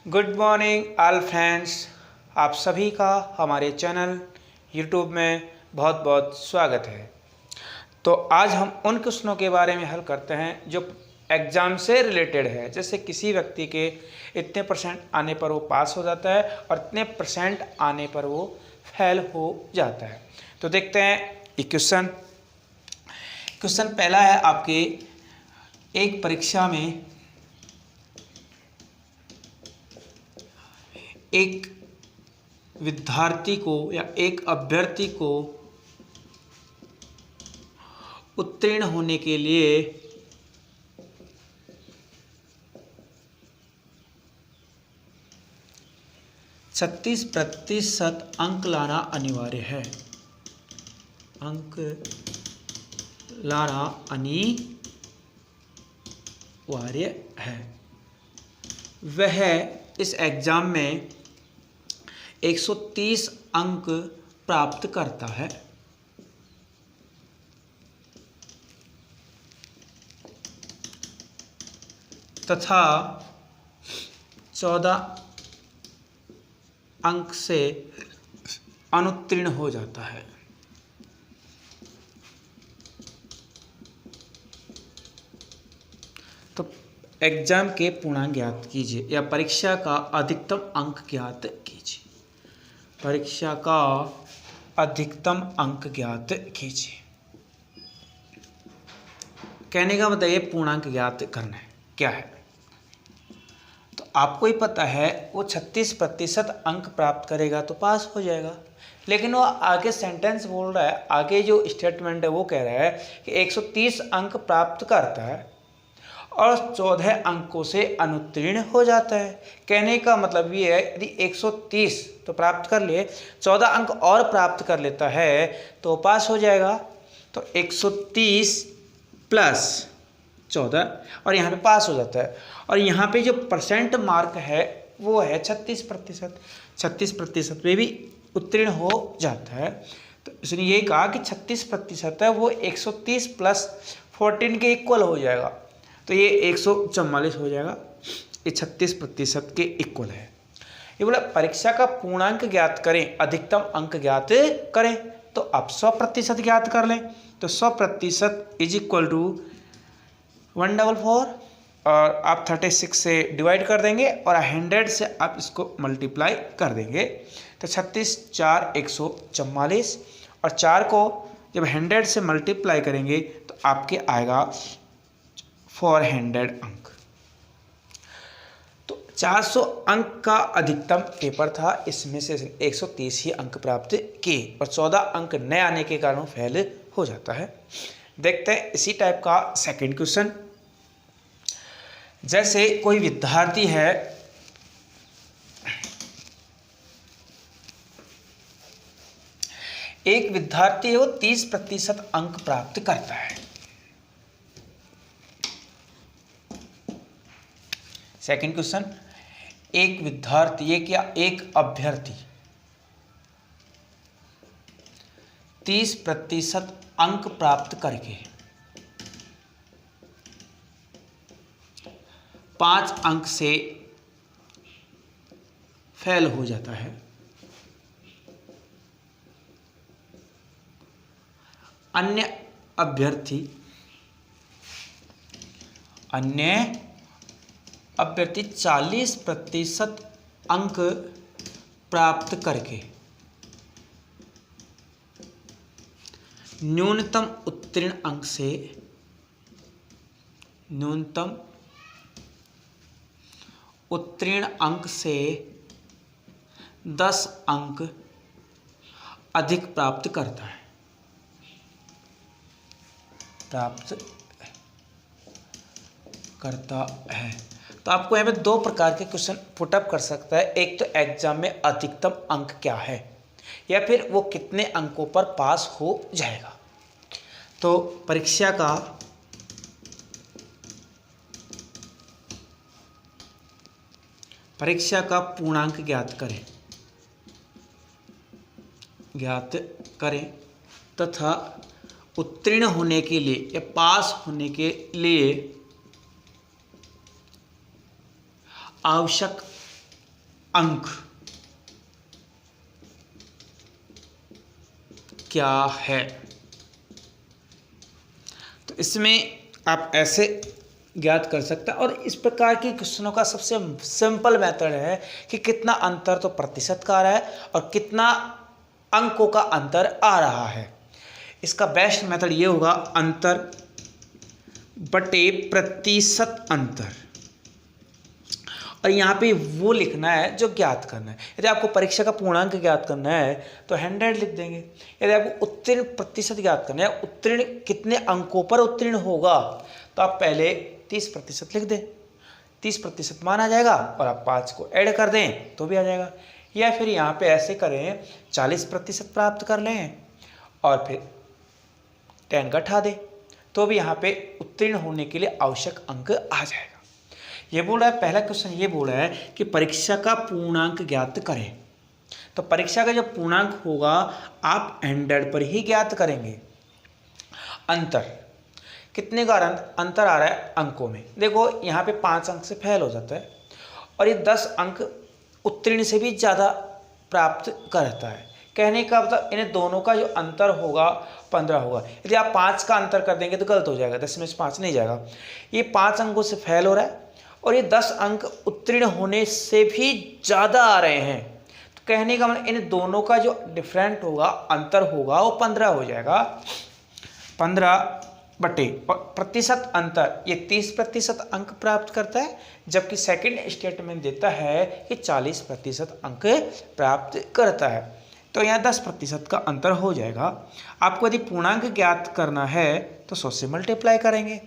Good morning all friends. आप सभी का हमारे चैनल यूट्यूब में बहुत बहुत स्वागत है। तो आज हम उन क्वेश्चनों के बारे में हल करते हैं जो एग्ज़ाम से रिलेटेड है। जैसे किसी व्यक्ति के इतने परसेंट आने पर वो पास हो जाता है और इतने परसेंट आने पर वो फेल हो जाता है। तो देखते हैं ये क्वेश्चन पहला है आपके एक परीक्षा में एक विद्यार्थी को या एक अभ्यर्थी को उत्तीर्ण होने के लिए 36% अंक लाना अनिवार्य है। अंक लाना अनिवार्य है। वह इस एग्जाम में 130 अंक प्राप्त करता है। तथा 14 अंक से अनुत्तीर्ण हो जाता है। तो एग्जाम के पूर्णांक ज्ञात कीजिए या परीक्षा का अधिकतम अंक ज्ञात कीजिए। परीक्षा का अधिकतम अंक ज्ञात कीजिए। कहने का मतलब ये पूर्णांक ज्ञात करना है। क्या है तो आपको ही पता है वो 36% अंक प्राप्त करेगा तो पास हो जाएगा। लेकिन वो आगे सेंटेंस बोल रहा है, आगे जो स्टेटमेंट है वो कह रहा है कि 130 अंक प्राप्त करता है और 14 अंकों से अनुत्तीर्ण हो जाता है। कहने का मतलब ये है यदि 130 तो प्राप्त कर लिए, 14 अंक और प्राप्त कर लेता है तो पास हो जाएगा। तो 130 प्लस 14 और यहाँ पे पास हो जाता है। और यहाँ पे जो परसेंट मार्क है वो है 36%। 36% में भी उत्तीर्ण हो जाता है। तो इसने यही कहा कि 36% है वो 130 प्लस 14 के इक्वल हो जाएगा। तो ये 144 हो जाएगा। ये 36% के इक्वल है। ये बोला परीक्षा का पूर्णांक ज्ञात करें, अधिकतम अंक ज्ञात करें। तो आप 100% ज्ञात कर लें। तो 100% इज इक्वल टू 144 और आप 36 से डिवाइड कर देंगे और 100 से आप इसको मल्टीप्लाई कर देंगे। तो 36 4 144 और 4 को जब 100 से मल्टीप्लाई करेंगे तो आपके आएगा 400 अंक। तो 400 अंक का अधिकतम पेपर था, इसमें से 130 ही अंक प्राप्त किए और 14 अंक न आने के कारण फेल हो जाता है। देखते हैं इसी टाइप का सेकंड क्वेश्चन। जैसे कोई विद्यार्थी है, एक विद्यार्थी है वो 30% अंक प्राप्त करता है। सेकंड क्वेश्चन, एक विद्यार्थी एक अभ्यर्थी 30% अंक प्राप्त करके 5 अंक से फेल हो जाता है। अन्य अभ्यर्थी 40% अंक प्राप्त करके न्यूनतम उत्तीर्ण अंक से 10 अंक अधिक प्राप्त करता है। तो आपको यहाँ पे 2 प्रकार के क्वेश्चन पुटअप कर सकता है। एक तो एग्जाम में अधिकतम अंक क्या है या फिर वो कितने अंकों पर पास हो जाएगा। तो परीक्षा का पूर्णांक ज्ञात करें तथा उत्तीर्ण होने के लिए या पास होने के लिए आवश्यक अंक क्या है। तो इसमें आप ऐसे ज्ञात कर सकते हैं। और इस प्रकार के क्वेश्चनों का सबसे सिंपल मेथड है कि कितना अंतर तो प्रतिशत का आ रहा है और कितना अंकों का अंतर आ रहा है। इसका बेस्ट मेथड ये होगा अंतर बटे प्रतिशत अंतर, और यहाँ पे वो लिखना है जो ज्ञात करना है। यदि आपको परीक्षा का पूर्णांक ज्ञात करना है तो 100 लिख देंगे। यदि आपको उत्तीर्ण प्रतिशत ज्ञात करना है, उत्तीर्ण कितने अंकों पर उत्तीर्ण होगा, तो आप पहले 30% लिख दें, 30% मान आ जाएगा और आप 5 को ऐड कर दें तो भी आ जाएगा। या फिर यहाँ पे ऐसे करें 40% प्राप्त कर लें और फिर 10 घटा दें तो भी यहाँ पे उत्तीर्ण होने के लिए आवश्यक अंक आ जाएगा। ये बोल रहा है, पहला क्वेश्चन ये बोल रहा है कि परीक्षा का पूर्णांक ज्ञात करें। तो परीक्षा का जो पूर्णांक होगा आप 100 पर ही ज्ञात करेंगे। अंतर कितने का अंतर आ रहा है अंकों में। देखो यहाँ पे 5 अंक से फेल हो जाता है और ये 10 अंक उत्तीर्ण से भी ज़्यादा प्राप्त करता है। कहने का मतलब इन्हें दोनों का जो अंतर होगा 15 होगा। यदि आप 5 का अंतर कर देंगे तो गलत हो जाएगा, 10 में से 5 नहीं जाएगा। ये 5 अंकों से फेल हो रहा है और ये 10 अंक उत्तीर्ण होने से भी ज़्यादा आ रहे हैं। तो कहने का मतलब इन दोनों का जो डिफरेंट होगा, अंतर होगा, वो 15 हो जाएगा। 15 बटे और प्रतिशत अंतर, ये 30% अंक प्राप्त करता है, जबकि सेकंड स्टेटमेंट देता है कि 40% अंक प्राप्त करता है। तो यहाँ 10% का अंतर हो जाएगा। आपको यदि पूर्णांक ज्ञात करना है तो 100 से मल्टीप्लाई करेंगे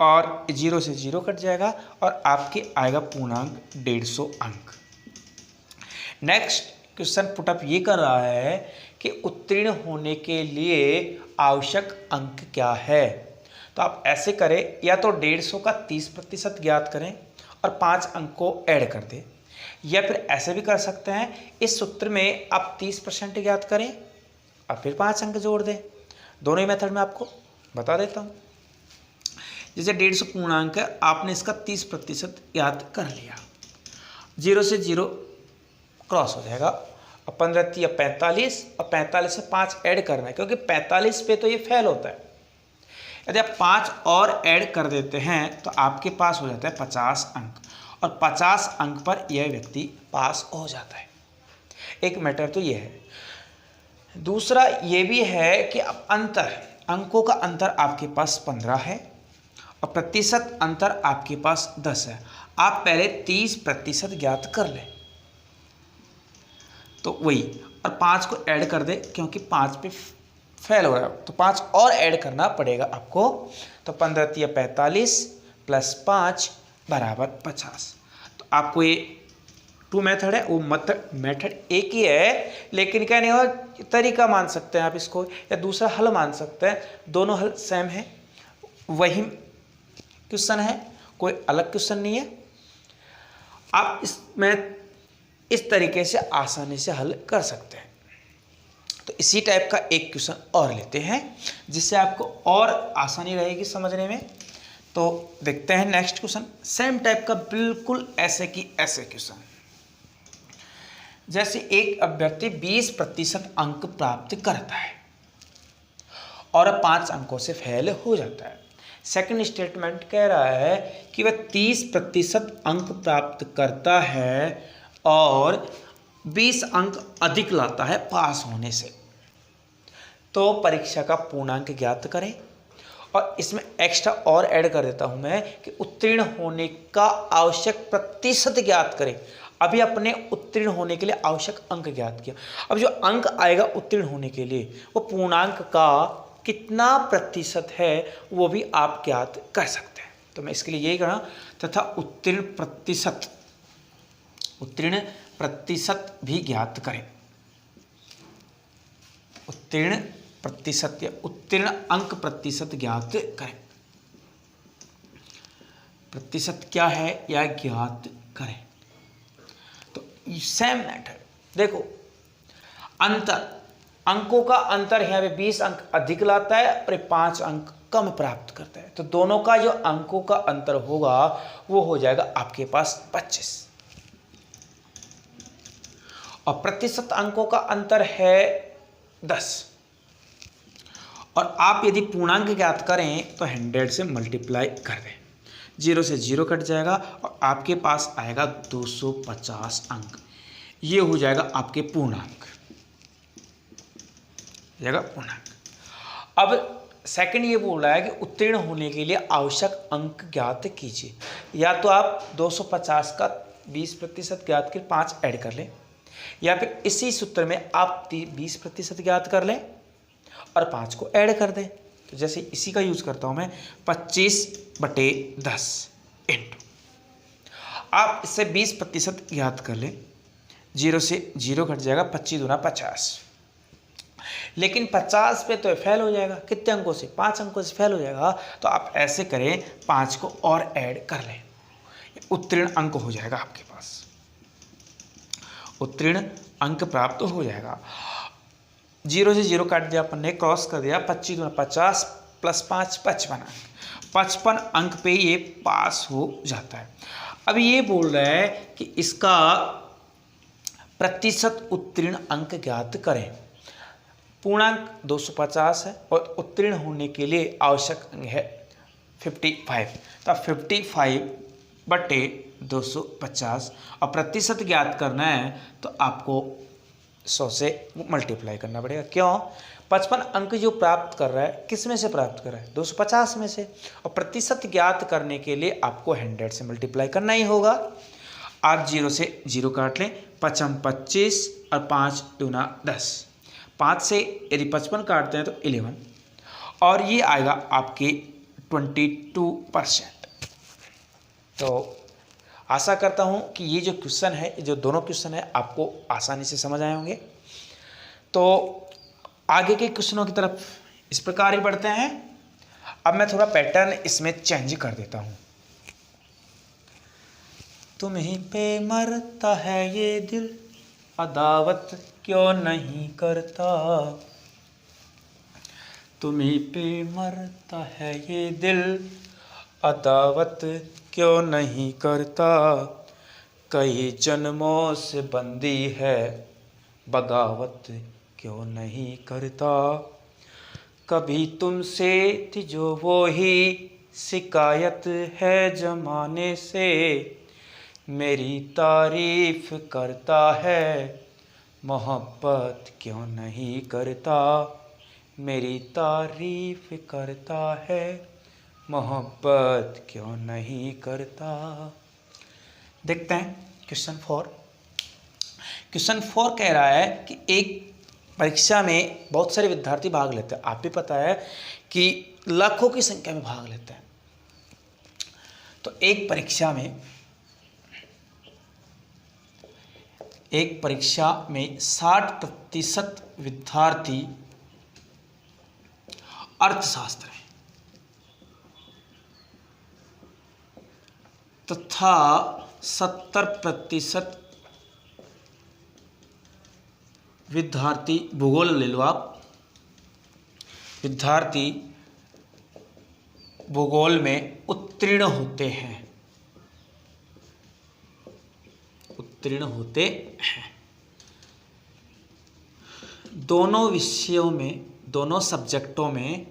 और 0 से 0 कट जाएगा और आपके आएगा पूर्णांक 150 अंक। नेक्स्ट क्वेश्चन पुटअप ये कर रहा है कि उत्तीर्ण होने के लिए आवश्यक अंक क्या है। तो आप ऐसे करें, या तो 150 का 30% ज्ञात करें और 5 अंक को ऐड कर दें, या फिर ऐसे भी कर सकते हैं, इस सूत्र में आप 30% ज्ञात करें और फिर 5 अंक जोड़ दें। दोनों ही मेथड में आपको बता देता हूँ। जैसे 150 पूर्णांक है, आपने इसका 30% याद कर लिया, 0 से 0 क्रॉस हो जाएगा और 15 या 45 और 45 से 5 ऐड करना है, क्योंकि 45 पे तो ये फेल होता है। यदि आप 5 और ऐड कर देते हैं तो आपके पास हो जाता है 50 अंक और 50 अंक पर यह व्यक्ति पास हो जाता है। एक मैटर तो ये है। दूसरा ये भी है कि अब अंतर, अंकों का अंतर आपके पास 15 है और प्रतिशत अंतर आपके पास 10 है। आप पहले 30% ज्ञात कर लें, तो वही, और 5 को ऐड कर दे, क्योंकि 5 पे फेल हो रहा है तो 5 और ऐड करना पड़ेगा आपको। तो 15 या 45 प्लस 5 बराबर 50। तो आपको ये 2 मेथड है, वो मेथड एक ही है, लेकिन क्या नहीं हो, तरीका मान सकते हैं आप इसको, या दूसरा हल मान सकते हैं। दोनों हल सेम है, वही क्वेश्चन है, कोई अलग क्वेश्चन नहीं है। आप इसमें इस तरीके से आसानी से हल कर सकते हैं। तो इसी टाइप का एक क्वेश्चन और लेते हैं, जिससे आपको और आसानी रहेगी समझने में। तो देखते हैं नेक्स्ट क्वेश्चन, सेम टाइप का, बिल्कुल ऐसे की ऐसे क्वेश्चन। जैसे एक अभ्यर्थी 20% अंक प्राप्त करता है और 5 अंकों से फेल हो जाता है। सेकंड स्टेटमेंट कह रहा है कि वह 30% अंक प्राप्त करता है और 20 अंक अधिक लाता है पास होने से। तो परीक्षा का पूर्णांक ज्ञात करें, और इसमें एक्स्ट्रा और ऐड कर देता हूं मैं कि उत्तीर्ण होने का आवश्यक प्रतिशत ज्ञात करें। अभी अपने उत्तीर्ण होने के लिए आवश्यक अंक ज्ञात किया, अब जो अंक आएगा उत्तीर्ण होने के लिए वो पूर्णांक का कितना प्रतिशत है वो भी आप ज्ञात कर सकते हैं। तो मैं इसके लिए यही कहा, तथा उत्तीर्ण प्रतिशत भी ज्ञात करें। उत्तीर्ण प्रतिशत या उत्तीर्ण अंक प्रतिशत ज्ञात करें। प्रतिशत क्या है या ज्ञात करें। तो सेम मैटर, देखो अंतर, अंकों का अंतर यहाँ पे 20 अंक अधिक लाता है और 5 अंक कम प्राप्त करता है। तो दोनों का जो अंकों का अंतर होगा वो हो जाएगा आपके पास 25। और प्रतिशत अंकों का अंतर है 10। और आप यदि पूर्णांक ज्ञात करें तो 100 से मल्टीप्लाई कर दें, 0 से 0 कट जाएगा और आपके पास आएगा 250 अंक। ये हो जाएगा आपके पूर्णांक, अब सेकंड ये बोल रहा है कि उत्तीर्ण होने के लिए आवश्यक अंक ज्ञात कीजिए। या तो आप 250 का 20% ज्ञात कर 5 ऐड कर लें, या फिर इसी सूत्र में आप 20% ज्ञात कर लें और 5 को ऐड कर दें। तो जैसे इसी का यूज करता हूं मैं, 25/10 इंटू, आप इससे 20% ज्ञात कर लें, 0 से 0 घट जाएगा, 25 दूना 50। लेकिन 50 पे तो फेल हो जाएगा, कितने अंकों से? 5 अंकों से फेल हो जाएगा। तो आप ऐसे करें, 5 को और ऐड कर लें, उत्तीर्ण अंक हो जाएगा आपके पास, उत्तीर्ण अंक प्राप्त हो जाएगा। 0 से 0 काट दिया अपन ने, क्रॉस कर दिया, 25 दूना 50 प्लस 5 55 अंक, 55 अंक पे ये पास हो जाता है। अब ये बोल रहा है कि इसका प्रतिशत उत्तीर्ण अंक ज्ञात करें। पूर्णांक 250 है और उत्तीर्ण होने के लिए आवश्यक अंक है 55। तो 55/250 और प्रतिशत ज्ञात करना है तो आपको 100 से मल्टीप्लाई करना पड़ेगा। क्यों? 55 अंक जो प्राप्त कर रहा है, किस में से प्राप्त कर रहा है? 250 में से। और प्रतिशत ज्ञात करने के लिए आपको 100 से मल्टीप्लाई करना ही होगा। आप 0 से 0 काट लें, 55 25 और 5 दूना 10, 5 से यदि 55 काटते हैं तो 11, और ये आएगा आपके 22%। तो आशा करता हूँ कि ये जो क्वेश्चन है, जो दोनों क्वेश्चन है, आपको आसानी से समझ आए होंगे। तो आगे के क्वेश्चनों की तरफ इस प्रकार ही बढ़ते हैं। अब मैं थोड़ा पैटर्न इसमें चेंज कर देता हूँ। तुम्हीं पे मरता है ये दिल, अदावत क्यों नहीं करता, तुम्हीं पे मरता है ये दिल, अदावत क्यों नहीं करता, कई जन्मों से बंदी है, बगावत क्यों नहीं करता, कभी तुमसे थी जो वो ही शिकायत है जमाने से, मेरी तारीफ करता है, मोहब्बत क्यों नहीं करता, मेरी तारीफ करता है, मोहब्बत क्यों नहीं करता। देखते हैं क्वेश्चन 4। क्वेश्चन 4 कह रहा है कि एक परीक्षा में बहुत सारे विद्यार्थी भाग लेते हैं। आप भी पता है कि लाखों की संख्या में भाग लेते हैं। तो एक परीक्षा में 60% विद्यार्थी अर्थशास्त्र हैं तथा 70% विद्यार्थी भूगोल ले लो आप, विद्यार्थी भूगोल में उत्तीर्ण होते हैं, दोनों विषयों में, दोनों सब्जेक्टों में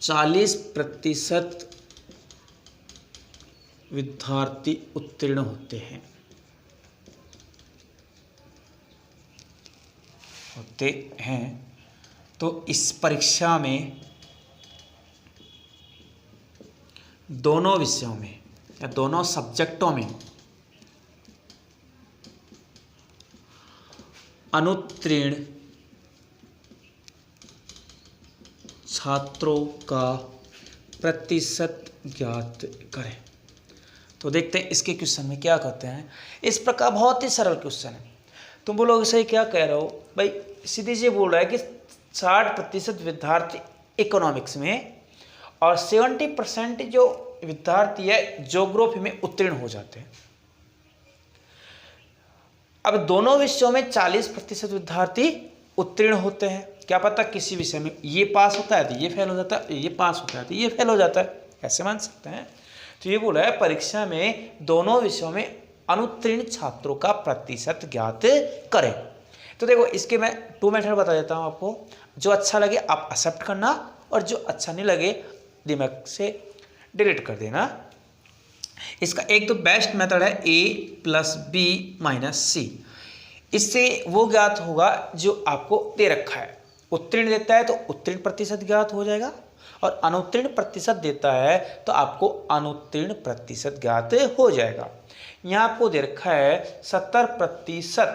40% विद्यार्थी उत्तीर्ण होते हैं। तो इस परीक्षा में दोनों विषयों में या दोनों सब्जेक्टों में अनुत्तीर्ण छात्रों का प्रतिशत ज्ञात करें। तो देखते हैं इसके क्वेश्चन में क्या कहते हैं। इस प्रकार बहुत ही सरल क्वेश्चन है। तुम बोलोगे सही क्या कह रहे हो भाई, सीधे से बोल रहा है कि 60% विद्यार्थी इकोनॉमिक्स में और 70% जो विद्यार्थी है ज्योग्राफी में उत्तीर्ण हो जाते हैं। अब दोनों विषयों में 40% विद्यार्थी उत्तीर्ण होते हैं। क्या पता किसी विषय में ये पास होता है तो ये फेल हो जाता है, ये पास होता है तो ये फेल हो जाता है, ऐसे मान सकते हैं। तो ये बोला है परीक्षा में दोनों विषयों में अनुत्तीर्ण छात्रों का प्रतिशत ज्ञात करें। तो देखो इसके मैं 2 मेथड बता देता हूँ आपको। जो अच्छा लगे आप एक्सेप्ट करना और जो अच्छा नहीं लगे दिमाग से डिलीट कर देना। इसका एक तो बेस्ट मेथड है a+b-c। इससे वो ज्ञात होगा जो आपको दे रखा है। उत्तीर्ण देता है तो उत्तीर्ण प्रतिशत ज्ञात हो जाएगा और अनुत्तीर्ण प्रतिशत देता है तो आपको अनुत्तीर्ण प्रतिशत ज्ञात हो जाएगा। यहाँ आपको दे रखा है 70%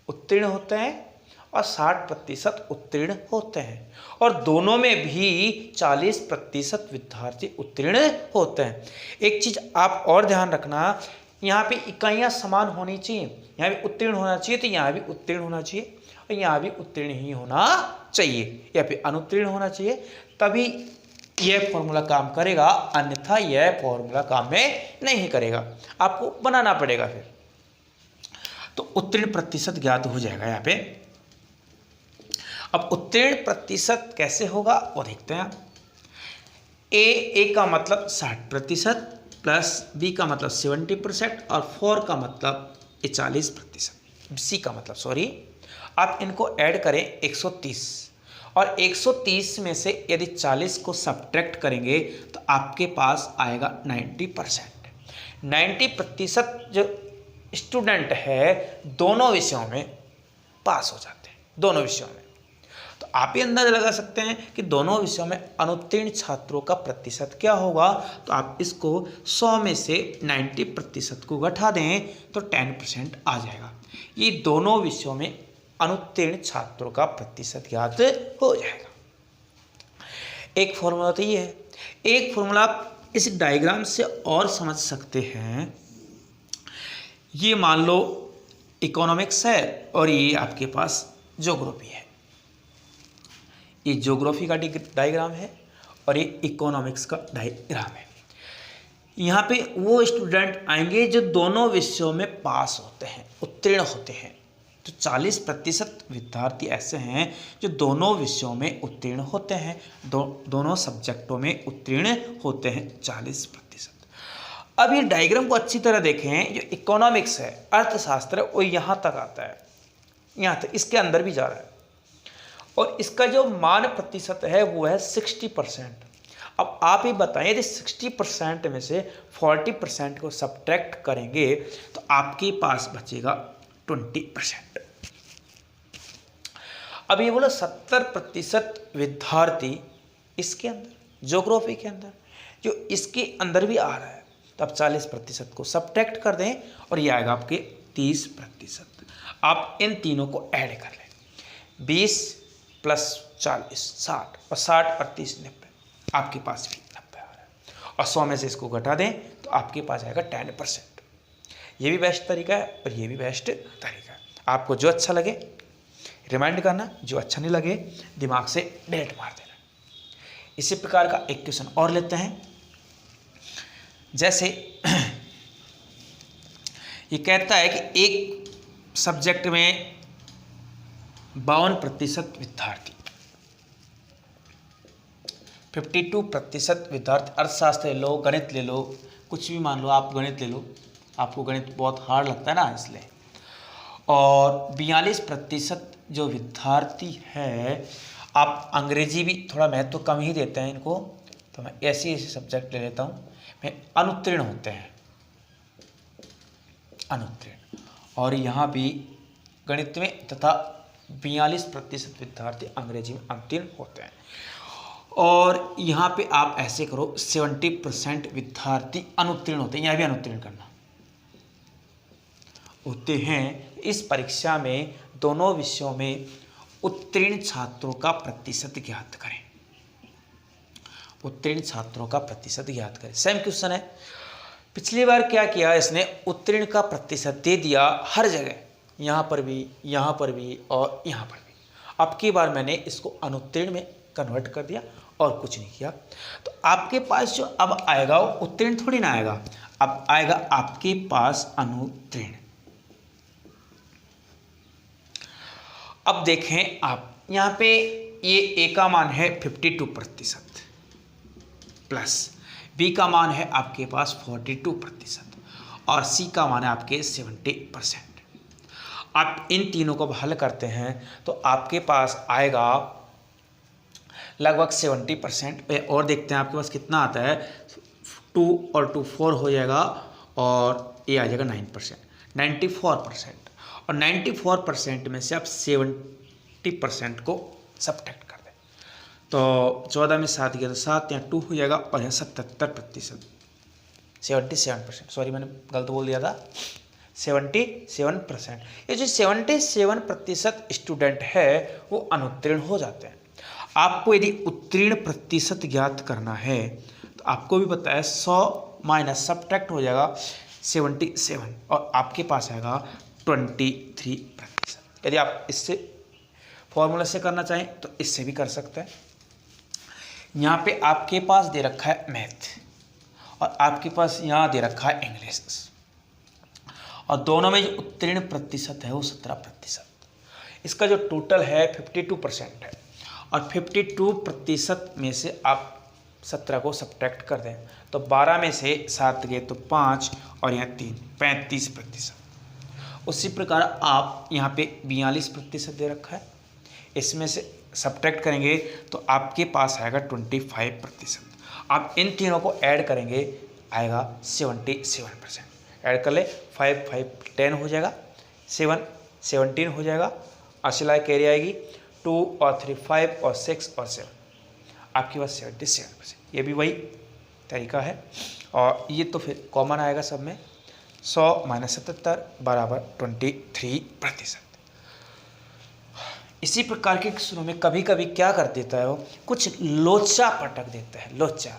उत्तीर्ण होते हैं और 60% उत्तीर्ण होते हैं और दोनों में भी 40% विद्यार्थी उत्तीर्ण होते हैं। एक चीज़ आप और ध्यान रखना, यहाँ पे इकाइयाँ समान होनी चाहिए। यहाँ भी उत्तीर्ण होना चाहिए तो यहाँ भी उत्तीर्ण होना चाहिए और यहाँ भी उत्तीर्ण ही होना चाहिए, या फिर अनुत्तीर्ण होना चाहिए, तभी यह फॉर्मूला काम करेगा, अन्यथा यह फॉर्मूला काम में नहीं करेगा, आपको बनाना पड़ेगा फिर। तो उत्तीर्ण प्रतिशत ज्ञात हो जाएगा यहाँ पे। अब उत्तीर्ण प्रतिशत कैसे होगा वो देखते हैं। ए का मतलब 60% प्लस बी का मतलब 70% और 4 का मतलब 40%, सी का मतलब सॉरी। आप इनको ऐड करें 130 और 130 में से यदि 40 को सब्ट्रैक्ट करेंगे तो आपके पास आएगा 90%। 90% जो स्टूडेंट है दोनों विषयों में पास हो जाते हैं, दोनों विषयों में। तो आप ही अंदाजा लगा सकते हैं कि दोनों विषयों में अनुत्तीर्ण छात्रों का प्रतिशत क्या होगा। तो आप इसको 100 में से 90% को घटा दें तो 10% आ जाएगा। ये दोनों विषयों में अनुत्तीर्ण छात्रों का प्रतिशत ज्ञात हो जाएगा। एक फॉर्मूला तो ये है। एक फॉर्मूला आप इस डायग्राम से और समझ सकते हैं। ये मान लो इकोनॉमिक्स है और ये आपके पास ज्योग्राफी है। ये ज्योग्राफी का डायग्राम है और ये इकोनॉमिक्स का डायग्राम है। यहाँ पे वो स्टूडेंट आएंगे जो दोनों विषयों में पास होते हैं, उत्तीर्ण होते हैं। तो 40% विद्यार्थी ऐसे हैं जो दोनों विषयों में उत्तीर्ण होते हैं, दोनों सब्जेक्टों में उत्तीर्ण होते हैं 40%। अब ये डायग्राम को अच्छी तरह देखें। जो इकोनॉमिक्स है, अर्थशास्त्र, वो यहाँ तक आता है, यहाँ तक, इसके अंदर भी जा रहा है और इसका जो मान प्रतिशत है वो है 60%। अब आप ही बताएं यदि 60% में से 40% को सब्ट्रैक्ट करेंगे तो आपके पास बचेगा 20%। अब ये बोलो 70% विद्यार्थी इसके अंदर ज्योग्राफी के अंदर, जो इसके अंदर भी आ रहा है, तो आप 40% को सब्ट्रैक्ट कर दें और ये आएगा आपके 30%। आप इन तीनों को ऐड कर लें, 20 + 40 60 और 60 और 30 90, आपके पास भी 90 आ रहा है और 100 में से इसको घटा दें तो आपके पास आएगा 10%। ये भी बेस्ट तरीका है और ये भी बेस्ट तरीका है। आपको जो अच्छा लगे रिमाइंड करना, जो अच्छा नहीं लगे दिमाग से डिलीट मार देना। इसी प्रकार का एक क्वेश्चन और लेते हैं। जैसे ये कहता है कि एक सब्जेक्ट में 52% विद्यार्थी, 52% विद्यार्थी, अर्थशास्त्र ले लो, गणित ले लो, कुछ भी मान लो, आप गणित ले लो, आपको गणित बहुत हार्ड लगता है ना इसलिए। और 42% जो विद्यार्थी है, आप अंग्रेजी भी थोड़ा महत्व कम ही देते हैं इनको, तो मैं ऐसे सब्जेक्ट ले लेता हूँ, मैं अनुत्तीर्ण होते हैं, अनुत्तीर्ण। और यहाँ भी गणित में तथा 42% विद्यार्थी अंग्रेजी में उत्तीर्ण होते हैं। और यहाँ पे आप ऐसे करो 70% विद्यार्थी अनुत्तीर्ण होते हैं, यहाँ भी अनुत्तीर्ण करना होते हैं। इस परीक्षा में दोनों विषयों में उत्तीर्ण छात्रों का प्रतिशत ज्ञात करें, उत्तीर्ण छात्रों का प्रतिशत ज्ञात करें। सेम क्वेश्चन है। पिछली बार क्या किया इसने, उत्तीर्ण का प्रतिशत दे दिया हर जगह, यहाँ पर भी, यहाँ पर भी और यहाँ पर भी। अब की बार मैंने इसको अनुत्तीर्ण में कन्वर्ट कर दिया और कुछ नहीं किया। तो आपके पास जो अब आएगा वो उत्तीर्ण थोड़ी ना आएगा, अब आएगा आपके पास अनुत्तीर्ण। अब देखें आप यहाँ पे ये ए का मान है 52% प्लस बी का मान है आपके पास 42% और सी का मान है आपके 70%। आप इन तीनों को हल करते हैं तो आपके पास आएगा लगभग 70%। और देखते हैं आपके पास कितना आता है, 2 और 2 4 हो जाएगा और ये आ जाएगा 9%, 94%। और 94% में से आप 70% को सब्ट्रैक्ट कर दें तो 14 में 7 गया तो 7 या 2 हो जाएगा और यहाँ 77%, 77%, सॉरी मैंने गलत बोल दिया था, 77%। ये जो 77% स्टूडेंट है वो अनुत्तीर्ण हो जाते हैं। आपको यदि उत्तीर्ण प्रतिशत ज्ञात करना है तो आपको भी पता है 100 माइनस सब्ट्रैक्ट हो जाएगा 77 और आपके पास आएगा 23%। यदि आप इससे फॉर्मूला से करना चाहें तो इससे भी कर सकते हैं। यहाँ पे आपके पास दे रखा है मैथ और आपके पास यहाँ दे रखा है इंग्लिश और दोनों में जो उत्तीर्ण प्रतिशत है वो 17%। इसका जो टोटल है 52% है और 52% में से आप 17 को सब्ट्रैक्ट कर दें तो 12 में से 7 गए तो 5 और यहाँ 3, 35%। उसी प्रकार आप यहाँ पे 42% दे रखा है, इसमें से सब्ट्रैक्ट करेंगे तो आपके पास आएगा 25%। आप इन तीनों को ऐड करेंगे आएगा 77%। ऐड कर ले 5 5 10 हो जाएगा, 7 17 हो जाएगा और सिलाई कैरी आएगी 2 और 3 5 और 6 और 7, आपके पास 77%। ये भी वही तरीका है और ये तो फिर कॉमन आएगा सब में, 100 माइनस 77 बराबर 23%। इसी प्रकार के क्वेश्चनों में कभी कभी क्या कर देता है वो, कुछ लोचा पटक देता है। लोचा,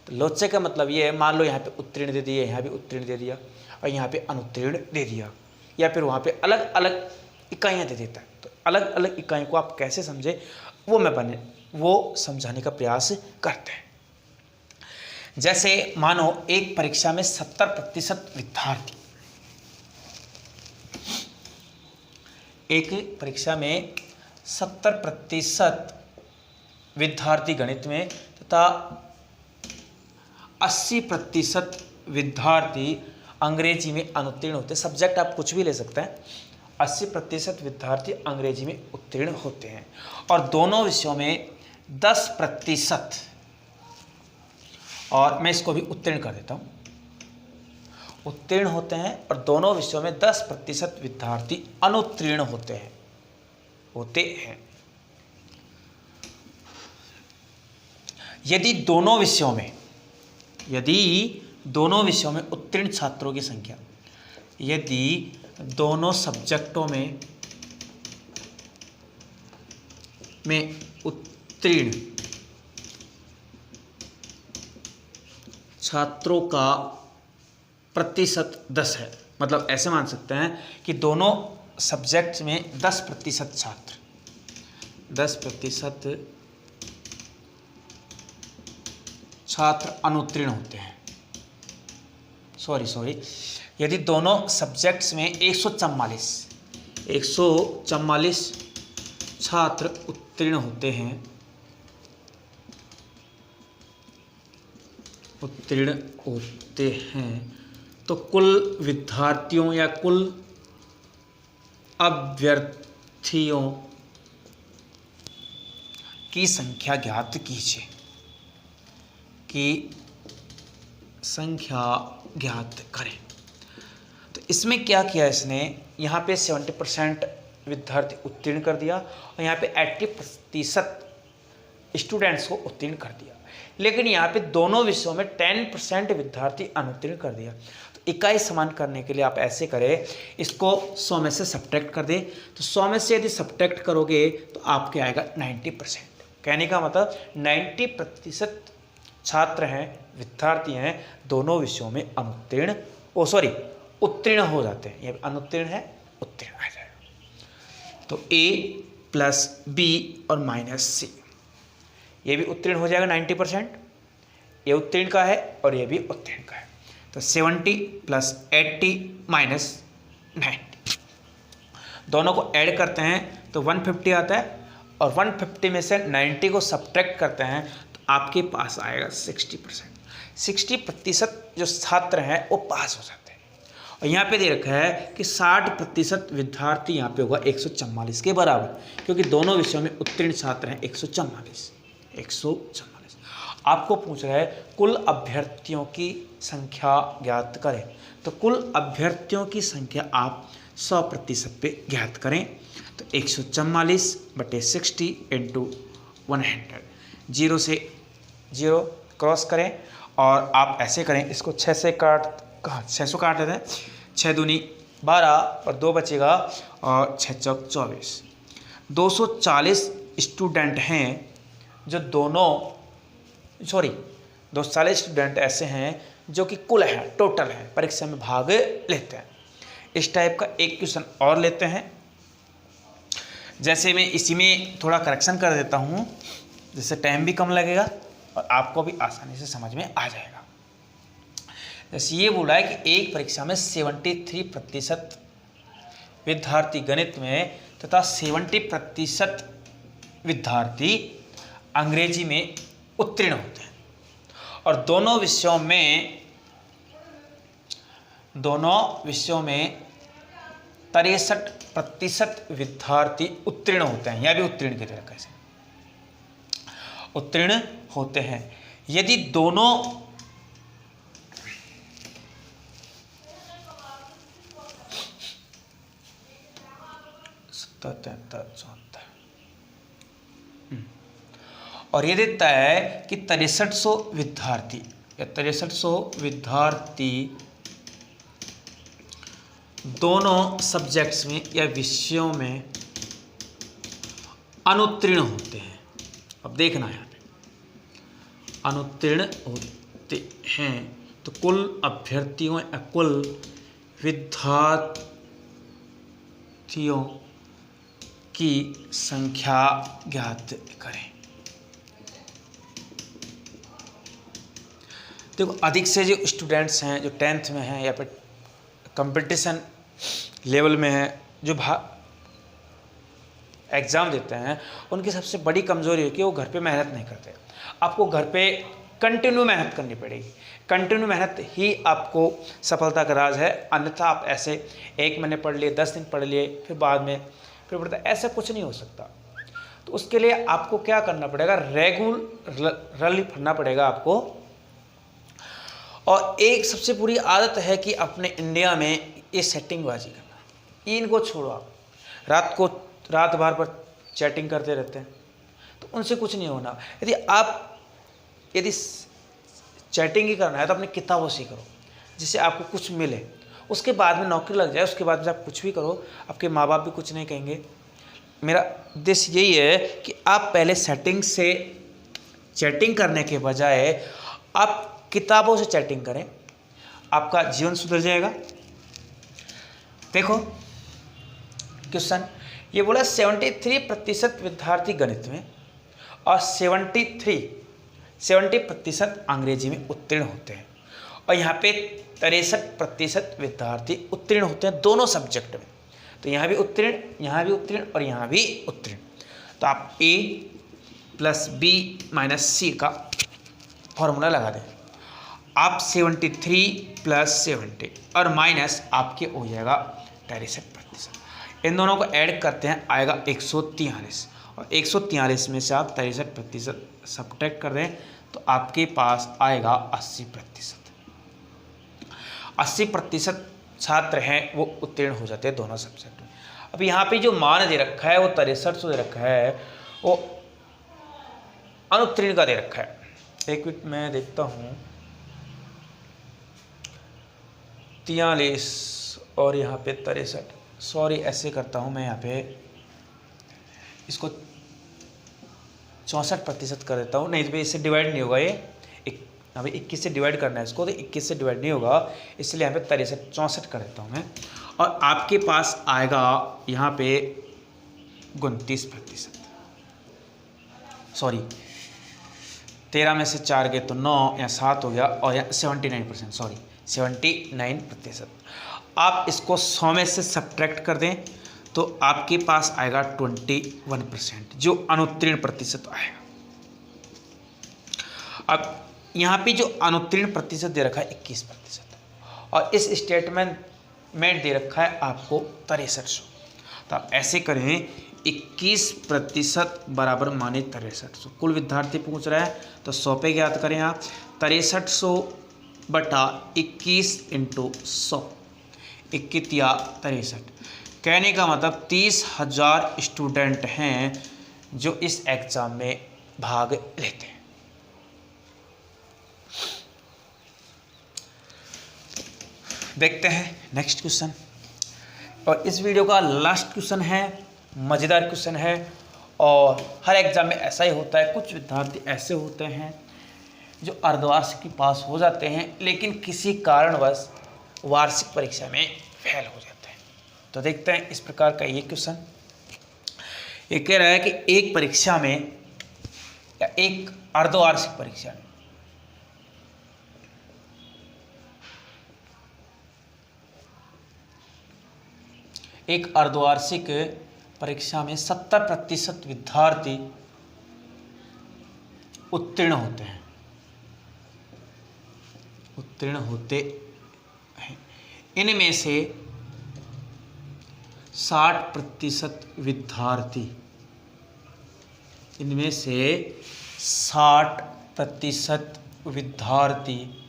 तो लोचे का मतलब ये है, मान लो यहाँ पे उत्तीर्ण दे दिया, यहाँ भी उत्तीर्ण दे दिया और यहाँ पे अनुत्तीर्ण दे दिया, या फिर वहाँ पे अलग अलग इकाइयाँ दे देता है। तो अलग अलग इकाइयों को आप कैसे समझे वो समझाने का प्रयास करते हैं। जैसे मानो एक परीक्षा में 70% विद्यार्थी, एक परीक्षा में 70% विद्यार्थी गणित में तथा 80% विद्यार्थी अंग्रेजी में अनुत्तीर्ण होते हैं। सब्जेक्ट आप कुछ भी ले सकते हैं। 80% विद्यार्थी अंग्रेजी में उत्तीर्ण होते हैं और दोनों विषयों में 10%, और मैं इसको भी उत्तीर्ण कर देता हूँ, उत्तीर्ण होते हैं और दोनों विषयों में 10% विद्यार्थी अनुत्तीर्ण होते हैं। यदि दोनों विषयों में उत्तीर्ण छात्रों की संख्या, यदि दोनों सब्जेक्टों में उत्तीर्ण छात्रों का प्रतिशत 10 है, मतलब ऐसे मान सकते हैं कि दोनों सब्जेक्ट्स में 10% छात्र अनुत्तीर्ण होते हैं। सॉरी, यदि दोनों सब्जेक्ट्स में 144 छात्र उत्तीर्ण होते हैं तो कुल विद्यार्थियों या कुल अभ्यर्थियों की संख्या ज्ञात कीजिए, ज्ञात करें। तो इसमें क्या किया इसने, यहाँ पे 70% विद्यार्थी उत्तीर्ण कर दिया और यहाँ पे 80% स्टूडेंट्स को उत्तीर्ण कर दिया, लेकिन यहाँ पे दोनों विषयों में 10% विद्यार्थी अनुत्तीर्ण कर दिया। तो इकाई समान करने के लिए आप ऐसे करें, इसको 100 में से सब्ट्रैक्ट कर दें। तो 100 में से यदि सब्ट्रैक्ट करोगे तो आपके आएगा 90%। कहने का मतलब 90% छात्र हैं, विद्यार्थी हैं, दोनों विषयों में उत्तीर्ण हो जाते हैं। ये अनुत्तीर्ण है, उत्तीर्ण आ जाएगा। तो A प्लस B और माइनस C, ये भी उत्तीर्ण हो जाएगा 90%, ये उत्तीर्ण का है और ये भी उत्तीर्ण का है। तो 70 प्लस 80 माइनस 90, दोनों को ऐड करते हैं तो 150 आता है और 150 में से 90 को सब्ट्रैक्ट करते हैं तो आपके पास आएगा 60%। 60% जो छात्र हैं वो पास हो जाते हैं। और यहाँ पे दे रखा है कि 60% विद्यार्थी यहाँ पे होगा 144 के बराबर, क्योंकि दोनों विषयों में उत्तीर्ण छात्र हैं 144। आपको पूछ रहा है कुल अभ्यर्थियों की संख्या ज्ञात करें, तो कुल अभ्यर्थियों की संख्या आप 100% पे ज्ञात करें। तो 144/60 × 100, 0 से 0 क्रॉस करें और आप ऐसे करें, इसको 6 से काट देते हैं। 6 दूनी 12 और 2 बचेगा और 6 चौक 24। 240 स्टूडेंट हैं जो 240 स्टूडेंट ऐसे हैं जो कि कुल है, टोटल है, परीक्षा में भाग लेते हैं। इस टाइप का एक क्वेश्चन और लेते हैं। जैसे मैं इसी में थोड़ा करेक्शन कर देता हूँ, जिससे टाइम भी कम लगेगा और आपको भी आसानी से समझ में आ जाएगा। जैसे ये बोला है कि एक परीक्षा में 73% विद्यार्थी गणित में तथा 70% विद्यार्थी अंग्रेजी में उत्तीर्ण होते हैं और दोनों विषयों में 63% विद्यार्थी उत्तीर्ण होते हैं। यहाँ भी उत्तीर्ण के लिए कैसे उत्तीर्ण होते हैं। यदि दोनों और ये देता है कि 6300 विद्यार्थी दोनों सब्जेक्ट्स में या विषयों में अनुत्तीर्ण होते हैं। अब देखना है, अनुत्तीर्ण होते हैं तो कुल अभ्यर्थियों या कुल विद्यार्थियों की संख्या ज्ञात करें। देखो, अधिक से जो स्टूडेंट्स हैं जो 10th में हैं या फिर कंपटीशन लेवल में हैं, जो एग्ज़ाम देते हैं, उनकी सबसे बड़ी कमज़ोरी है कि वो घर पे मेहनत नहीं करते। आपको घर पे कंटिन्यू मेहनत करनी पड़ेगी। कंटिन्यू मेहनत ही आपको सफलता का राज है। अन्यथा आप ऐसे 1 महीने पढ़ लिए, 10 दिन पढ़ लिए, फिर बाद में फिर पढ़ता, ऐसा कुछ नहीं हो सकता। तो उसके लिए आपको क्या करना पड़ेगा, रेगुलरली पढ़ना पड़ेगा आपको। और एक सबसे बुरी आदत है कि अपने इंडिया में ये सेटिंगबाजी करना। इनको छोड़ो, आप रात भर पर चैटिंग करते रहते हैं, तो उनसे कुछ नहीं होना। यदि चैटिंग ही करना है तो अपनी किताबों से करो, जिससे आपको कुछ मिले। उसके बाद में नौकरी लग जाए, उसके बाद में आप कुछ भी करो, आपके माँ बाप भी कुछ नहीं कहेंगे। मेरा उद्देश्य यही है कि आप पहले सेटिंग से चैटिंग करने के बजाय आप किताबों से चैटिंग करें, आपका जीवन सुधर जाएगा। देखो क्वेश्चन ये बोला 73% विद्यार्थी गणित में और 70% अंग्रेजी में उत्तीर्ण होते हैं और यहाँ पे 63% विद्यार्थी उत्तीर्ण होते हैं दोनों सब्जेक्ट में। तो यहाँ भी उत्तीर्ण, यहाँ भी उत्तीर्ण और यहाँ भी उत्तीर्ण। तो आप A + B - C का फॉर्मूला लगा दें। आप 73 + 70 और माइनस आपके हो जाएगा 63%। इन दोनों को ऐड करते हैं, आएगा 143 और 143 में से आप 63% सब्ट्रैक्ट कर दें तो आपके पास आएगा 80%। 80% छात्र हैं वो उत्तीर्ण हो जाते हैं दोनों सब्जेक्ट में। अब यहाँ पे जो मान दे रखा है वो 6300 दे रखा है, वो अनुत्तीर्ण का दे रखा है। एक मिनट मैं देखता हूँ, 43 और यहाँ पे 63, सॉरी ऐसे करता हूँ मैं, यहाँ पे इसको 64% कर देता हूँ। नहीं तो इससे डिवाइड नहीं होगा, ये अभी 21 से डिवाइड करना है इसको, तो 21 से डिवाइड नहीं होगा, इसलिए यहाँ पे 64 कर देता हूँ मैं। और आपके पास आएगा यहाँ पे 29%, सॉरी 13 में से 4 गए तो 9 या 7 हो गया, और यहाँ 79%, सॉरी 79%। आप इसको 100 में से सब्ट्रैक्ट कर दें तो आपके पास आएगा 21%, जो अनुत्तीर्ण प्रतिशत आएगा। अब यहाँ पे जो अनुत्तीर्ण प्रतिशत दे रखा है 21%, और इस स्टेटमेंट मेट दे रखा है आपको 6300। तो आप ऐसे करें 21% बराबर माने 6300। कुल विद्यार्थी पूछ रहा है तो 100 पे ज्ञात करें आप 6300 बटा 21 इंटू 100, 21 या 63। कहने का मतलब 30,000 स्टूडेंट हैं जो इस एग्ज़ाम में भाग लेते हैं। देखते हैं नेक्स्ट क्वेश्चन, और इस वीडियो का लास्ट क्वेश्चन है, मज़ेदार क्वेश्चन है। और हर एग्ज़ाम में ऐसा ही होता है, कुछ विद्यार्थी ऐसे होते हैं जो अर्धवार्षिक की पास हो जाते हैं लेकिन किसी कारणवश वार्षिक परीक्षा में फेल हो जाते हैं। तो देखते हैं इस प्रकार का ये क्वेश्चन। ये कह रहा है कि एक परीक्षा में या एक अर्धवार्षिक परीक्षा में एक अर्धवार्षिक परीक्षा में 70% विद्यार्थी उत्तीर्ण होते हैं, उत्तीर्ण होते हैं। इनमें से 60% विद्यार्थी, इनमें से 60% विद्यार्थी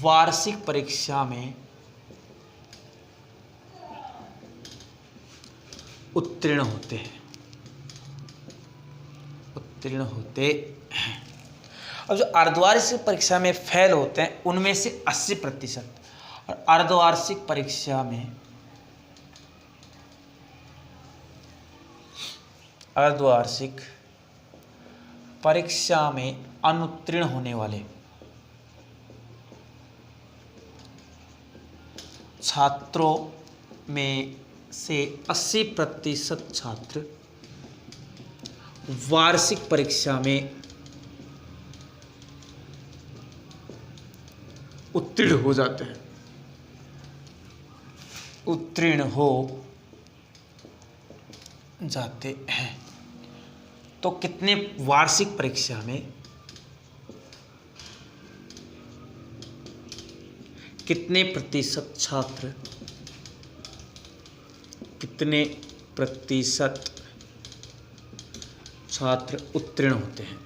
वार्षिक परीक्षा में उत्तीर्ण होते हैं, उत्तीर्ण होते हैं। अब जो अर्धवार्षिक परीक्षा में फेल होते हैं उनमें से 80%, और अर्धवार्षिक परीक्षा में अर्धवार्षिक परीक्षा में अनुत्तीर्ण होने वाले छात्रों में से 80% छात्र वार्षिक परीक्षा में उत्तीर्ण हो जाते हैं, उत्तीर्ण हो जाते हैं। तो कितने वार्षिक परीक्षा में कितने प्रतिशत छात्र, कितने प्रतिशत छात्र उत्तीर्ण होते हैं,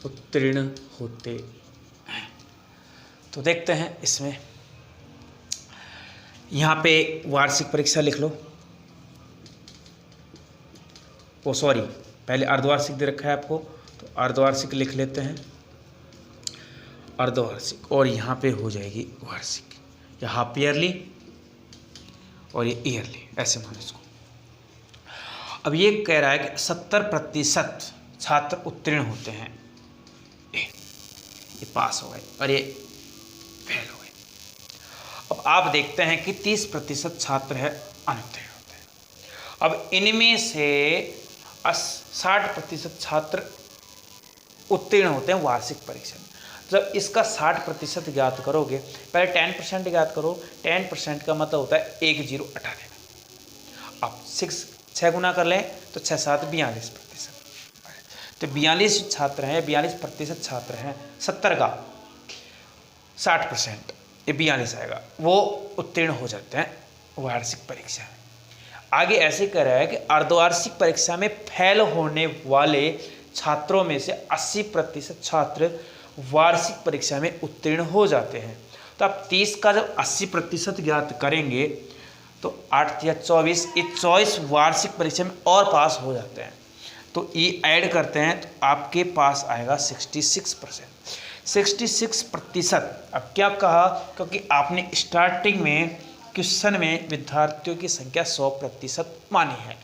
उत्तीर्ण होते हैं। तो देखते हैं इसमें, यहाँ पे वार्षिक परीक्षा लिख लो। ओ सॉरी, पहले अर्धवार्षिक दे रखा है आपको, तो अर्धवार्षिक लिख लेते हैं, अर्धवार्षिक, और यहाँ पे हो जाएगी वार्षिक, या हाफ ईयरली और ये ईयरली, ऐसे मान इसको। अब ये कह रहा है कि 70% छात्र उत्तीर्ण होते हैं, ये पास हो गए और ये फेल हो गए। अब आप देखते हैं कि 30% छात्र है अनुत्तीर्ण होते हैं। अब इनमें से 60% छात्र उत्तीर्ण होते हैं वार्षिक परीक्षा में। जब इसका 60% ज्ञात करोगे, पहले 10% ज्ञात करो। 10% का मतलब होता है 1 0 हटा देना। अब 6 गुना कर लें तो 6 7 42%। तो 42 छात्र हैं, 42% छात्र हैं, 70 का 60%, ये 42 आएगा, वो उत्तीर्ण हो जाते हैं वार्षिक परीक्षा में। आगे ऐसे कह रहा है कि अर्धवार्षिक परीक्षा में फेल होने वाले छात्रों में से 80% छात्र वार्षिक परीक्षा में उत्तीर्ण हो जाते हैं। तो आप 30 का जब 80% ज्ञात करेंगे तो 8 या 24, ये 24 वार्षिक परीक्षा में और पास हो जाते हैं। तो ये ऐड करते हैं तो आपके पास आएगा 66%। 66%। अब क्या कहा, क्योंकि आपने स्टार्टिंग में क्वेश्चन में विद्यार्थियों की संख्या 100% मानी है,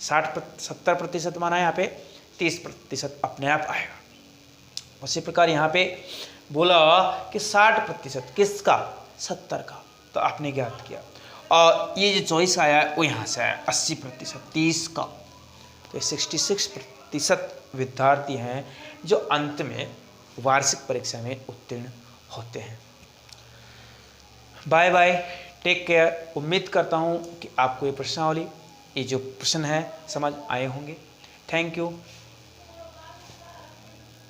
70% माना है, यहाँ पे 30% अपने आप आएगा। उसी प्रकार यहाँ पे बोला कि 60% किसका, 70 का, तो आपने ज्ञात किया। और ये जो चॉइस आया है वो यहाँ से आया 80%, 30 का। तो 66% विद्यार्थी हैं जो अंत में वार्षिक परीक्षा में उत्तीर्ण होते हैं। Bye bye, take care. उम्मीद करता हूँ कि आपको ये प्रश्नावली, ये जो प्रश्न है, समझ आए होंगे। Thank you.